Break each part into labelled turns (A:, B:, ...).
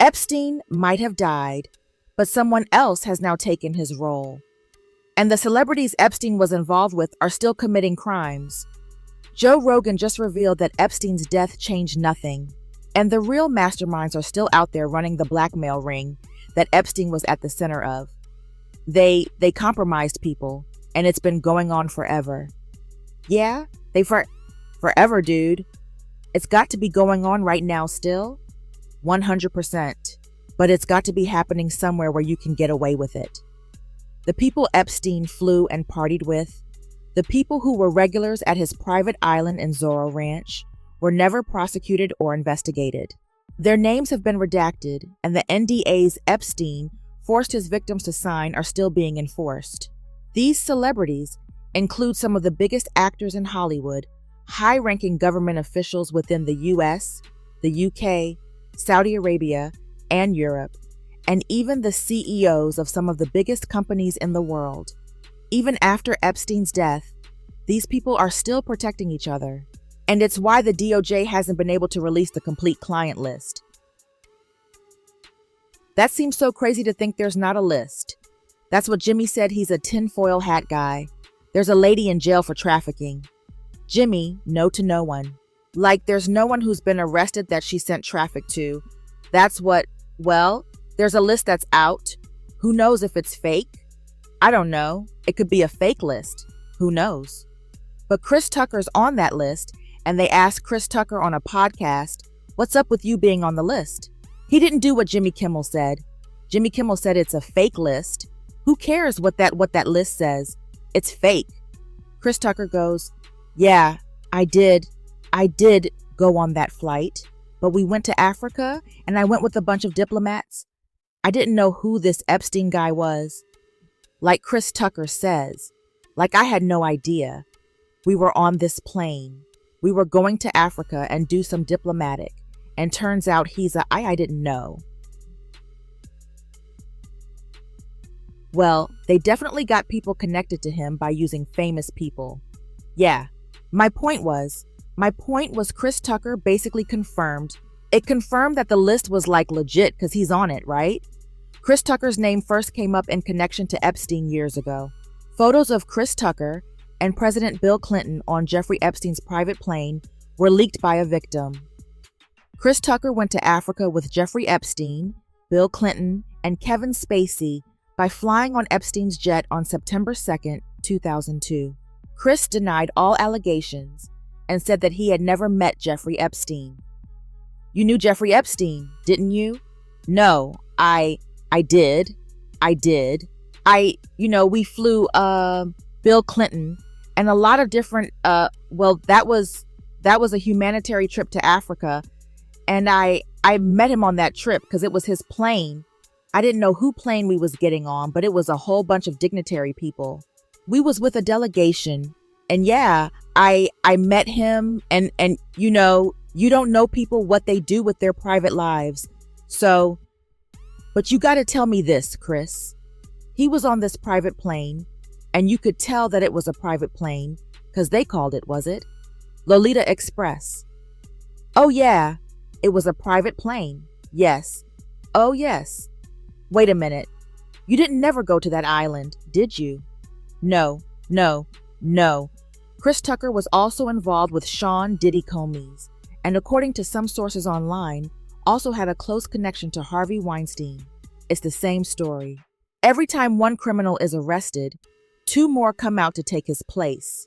A: Epstein might have died, but someone else has now taken his role. And the celebrities Epstein was involved with are still committing crimes. Joe Rogan just revealed that Epstein's death changed nothing, and the real masterminds are still out there running the blackmail ring that Epstein was at the center of. They compromised people, and it's been going on forever. Yeah, forever, dude. It's got to be going on right now still. 100%. But it's got to be happening somewhere where you can get away with it. The people Epstein flew and partied with, the people who were regulars at his private island in Zorro Ranch, were never prosecuted or investigated. Their names have been redacted, and the NDAs Epstein forced his victims to sign are still being enforced. These celebrities include some of the biggest actors in Hollywood, high-ranking government officials within the US, the UK, Saudi Arabia, and Europe, and even the CEOs of some of the biggest companies in the world. Even after Epstein's death, these people are still protecting each other, and it's why the DOJ hasn't been able to release the complete client list. That seems so crazy to think there's not a list. That's what Jimmy said. He's a tinfoil hat guy. There's a lady in jail for trafficking. Jimmy, no to no one. Like there's no one who's been arrested that she sent traffic to. That's what, well, there's a list that's out. Who knows if it's fake? I don't know. It could be a fake list. Who knows? But Chris Tucker's on that list, and they asked Chris Tucker on a podcast, "What's up with you being on the list?" He didn't do what Jimmy Kimmel said. Jimmy Kimmel said it's a fake list. Who cares what that list says? It's fake. Chris Tucker goes, "Yeah, I did go on that flight, but we went to Africa and I went with a bunch of diplomats. I didn't know who this Epstein guy was. Like Chris Tucker says, like I had no idea. We were on this plane. We were going to Africa and do some diplomatic, and turns out I didn't know." Well, they definitely got people connected to him by using famous people. Yeah, my point was Chris Tucker basically confirmed that the list was like legit because he's on it, right? Chris Tucker's name first came up in connection to Epstein years ago. Photos of Chris Tucker and President Bill Clinton on Jeffrey Epstein's private plane were leaked by a victim. Chris Tucker went to Africa with Jeffrey Epstein, Bill Clinton, and Kevin Spacey by flying on Epstein's jet on September 2nd, 2002. Chris denied all allegations and said that he had never met Jeffrey Epstein. "You knew Jeffrey Epstein, didn't you?" "No, I did. We flew Bill Clinton and a lot of different that was a humanitarian trip to Africa, and I met him on that trip because it was his plane. I didn't know who plane we was getting on, but it was a whole bunch of dignitary people. We was with a delegation, and yeah, I met him, and you don't know people what they do with their private lives. So, but you got to tell me this, Chris. He was on this private plane, and you could tell that it was a private plane because they called it, was it? Lolita Express. Oh yeah, it was a private plane. Yes. Oh yes. Wait a minute. You didn't never go to that island, did you? No. Chris Tucker was also involved with Sean Diddy Combs, and according to some sources online, also had a close connection to Harvey Weinstein. It's the same story. Every time one criminal is arrested, two more come out to take his place.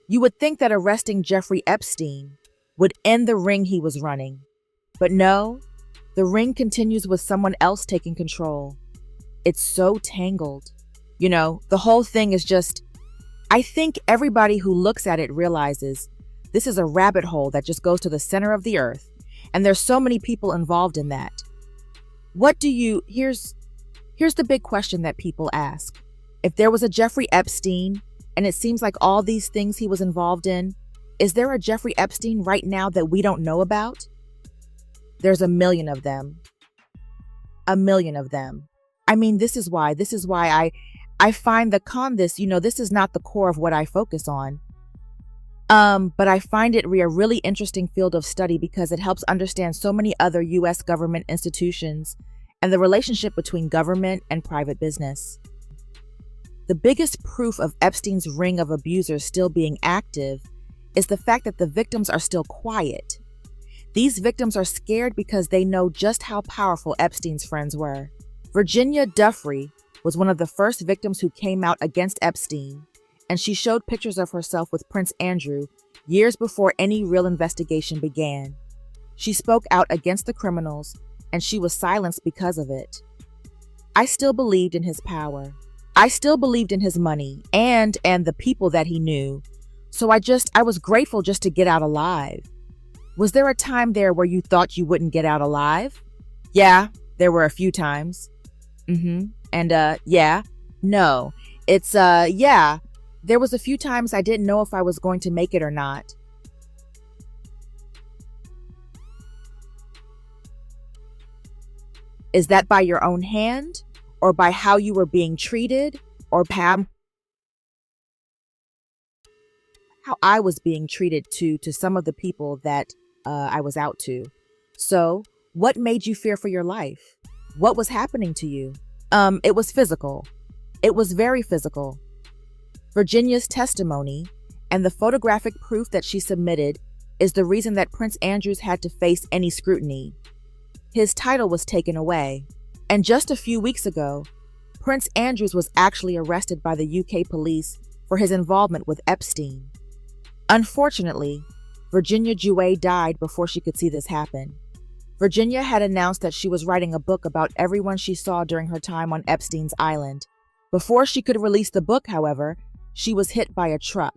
A: You would think that arresting Jeffrey Epstein would end the ring he was running. But no, the ring continues with someone else taking control. It's so tangled. The whole thing is just, I think everybody who looks at it realizes this is a rabbit hole that just goes to the center of the earth, and there's so many people involved in that. Here's the big question that people ask. If there was a Jeffrey Epstein, and it seems like all these things he was involved in, is there a Jeffrey Epstein right now that we don't know about? There's a million of them. A million of them. I mean, this is why I find this is not the core of what I focus on. But I find it a really interesting field of study because it helps understand so many other U.S. government institutions and the relationship between government and private business. The biggest proof of Epstein's ring of abusers still being active is the fact that the victims are still quiet. These victims are scared because they know just how powerful Epstein's friends were. Virginia Duffrey was one of the first victims who came out against Epstein, and she showed pictures of herself with Prince Andrew years before any real investigation began. She spoke out against the criminals, and she was silenced because of it. I still believed in his power. I still believed in his money and the people that he knew. So I was grateful just to get out alive. Was there a time there where you thought you wouldn't get out alive? Yeah, there were a few times. Yeah. No. Yeah. There was a few times I didn't know if I was going to make it or not. Is that by your own hand? Or by how you were being treated? Or how I was being treated to some of the people that I was out to? So, what made you fear for your life? What was happening to you? It was physical. It was very physical. Virginia's testimony and the photographic proof that she submitted is the reason that Prince Andrews had to face any scrutiny. His title was taken away. And just a few weeks ago, Prince Andrews was actually arrested by the UK police for his involvement with Epstein. Unfortunately, Virginia Jouet died before she could see this happen. Virginia had announced that she was writing a book about everyone she saw during her time on Epstein's island. Before she could release the book, however, she was hit by a truck.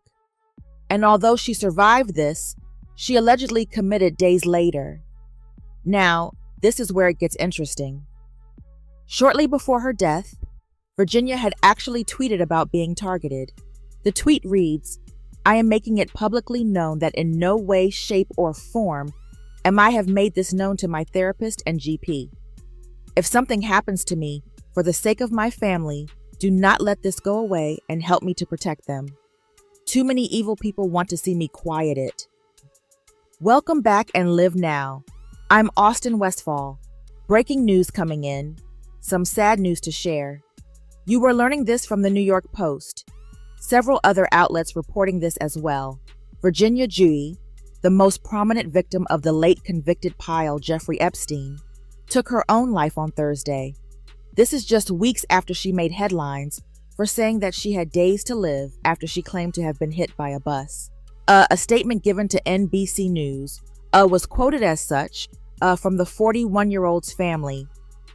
A: And although she survived this, she allegedly committed days later. Now, this is where it gets interesting. Shortly before her death, Virginia had actually tweeted about being targeted. The tweet reads, "I am making it publicly known that in no way, shape, or form am I have made this known to my therapist and GP. If something happens to me, for the sake of my family, do not let this go away and help me to protect them. Too many evil people want to see me quieted." Welcome back and live now. I'm Austin Westfall. Breaking news coming in. Some sad news to share. You were learning this from the New York Post. Several other outlets reporting this as well. Virginia Jouet, the most prominent victim of the late convicted pile Jeffrey Epstein, took her own life on Thursday. This is just weeks after she made headlines for saying that she had days to live after she claimed to have been hit by a bus. A statement given to NBC News was quoted as such from the 41-year-old's family.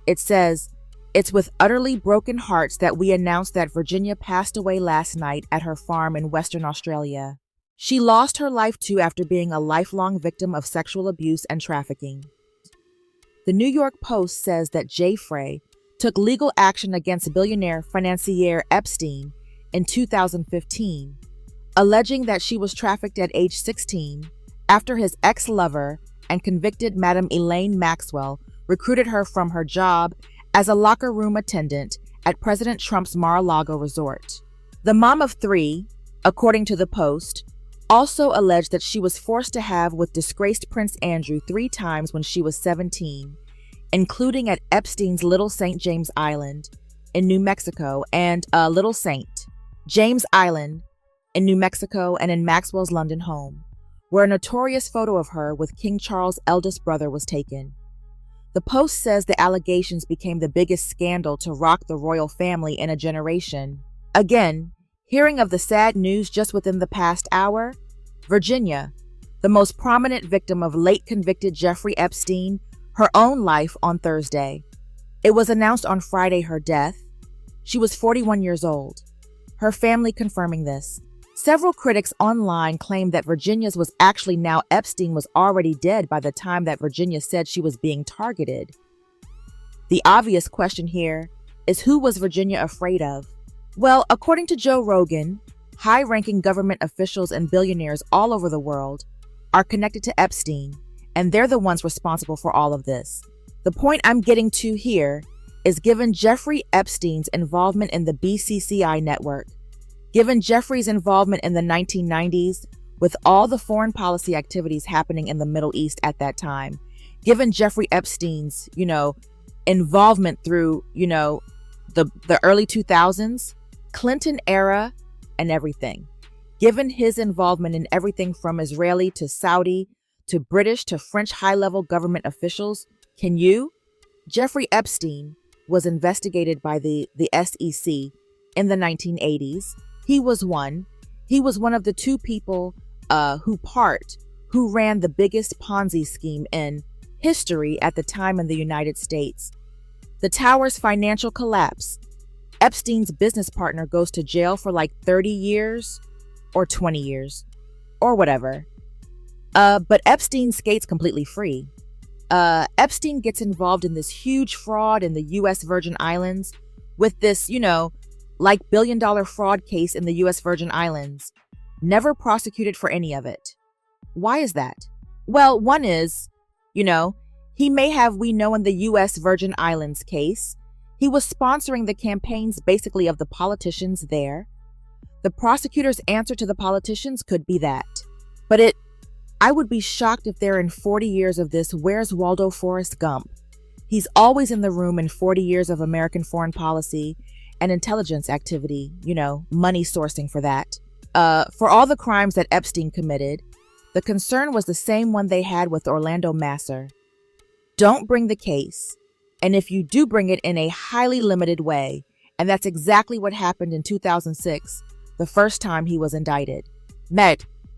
A: It says, "It's with utterly broken hearts that we announce that Virginia passed away last night at her farm in Western Australia. She lost her life too after being a lifelong victim of sexual abuse and trafficking." The New York Post says that Jeffrey took legal action against billionaire financier Epstein in 2015, alleging that she was trafficked at age 16 after his ex-lover and convicted Madam Elaine Maxwell recruited her from her job as a locker room attendant at President Trump's Mar-a-Lago resort. The mom of three, according to the Post, also alleged that she was forced to have with disgraced Prince Andrew 3 times when she was 17, including at Epstein's Little St. James Island in New Mexico and Little St. James Island in New Mexico and in Maxwell's London home, where a notorious photo of her with King Charles' eldest brother was taken. The Post says the allegations became the biggest scandal to rock the royal family in a generation. Again, hearing of the sad news just within the past hour, Virginia, the most prominent victim of late convicted Jeffrey Epstein, her own life on Thursday. It was announced on Friday her death. She was 41 years old. Her family confirming this. Several critics online claim that Virginia's was actually now Epstein was already dead by the time that Virginia said she was being targeted. The obvious question here is, who was Virginia afraid of? Well, according to Joe Rogan, high-ranking government officials and billionaires all over the world are connected to Epstein, and they're the ones responsible for all of this. The point I'm getting to here is, given Jeffrey Epstein's involvement in the BCCI network, given Jeffrey's involvement in the 1990s with all the foreign policy activities happening in the Middle East at that time, given Jeffrey Epstein's, involvement through, the early 2000s, Clinton era, and everything. Given his involvement in everything from Israeli to Saudi to British to French high-level government officials, Jeffrey Epstein was investigated by the SEC in the 1980s. He was one of the two people who ran the biggest Ponzi scheme in history at the time in the United States. The tower's financial collapse. Epstein's business partner goes to jail for like 30 years or 20 years or whatever. But Epstein skates completely free. Epstein gets involved in this huge fraud in the U.S. Virgin Islands with this, billion-dollar fraud case in the U.S. Virgin Islands. Never prosecuted for any of it. Why is that? Well, one is, he may have, in the U.S. Virgin Islands case, he was sponsoring the campaigns basically of the politicians there. The prosecutor's answer to the politicians could be that. But I would be shocked if they're in 40 years of this Where's Waldo Forrest Gump. He's always in the room in 40 years of American foreign policy and intelligence activity, money sourcing for that. For all the crimes that Epstein committed, the concern was the same one they had with Orlando Masser. Don't bring the case, and if you do bring it in a highly limited way, and that's exactly what happened in 2006, the first time he was indicted.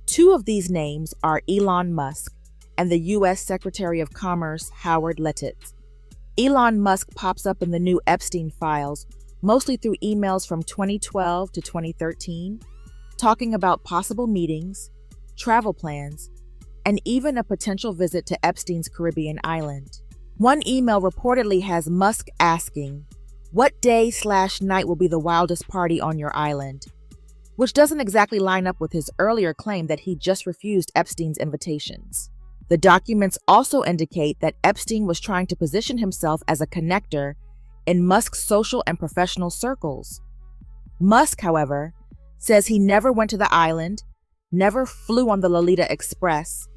A: Two of these names are Elon Musk and the U.S. Secretary of Commerce Howard Lettitz. Elon Musk pops up in the new Epstein files, mostly through emails from 2012 to 2013, talking about possible meetings, travel plans, and even a potential visit to Epstein's Caribbean island. One email reportedly has Musk asking, "What day/night will be the wildest party on your island?" Which doesn't exactly line up with his earlier claim that he just refused Epstein's invitations. The documents also indicate that Epstein was trying to position himself as a connector in Musk's social and professional circles. Musk, however, says he never went to the island, never flew on the Lolita Express,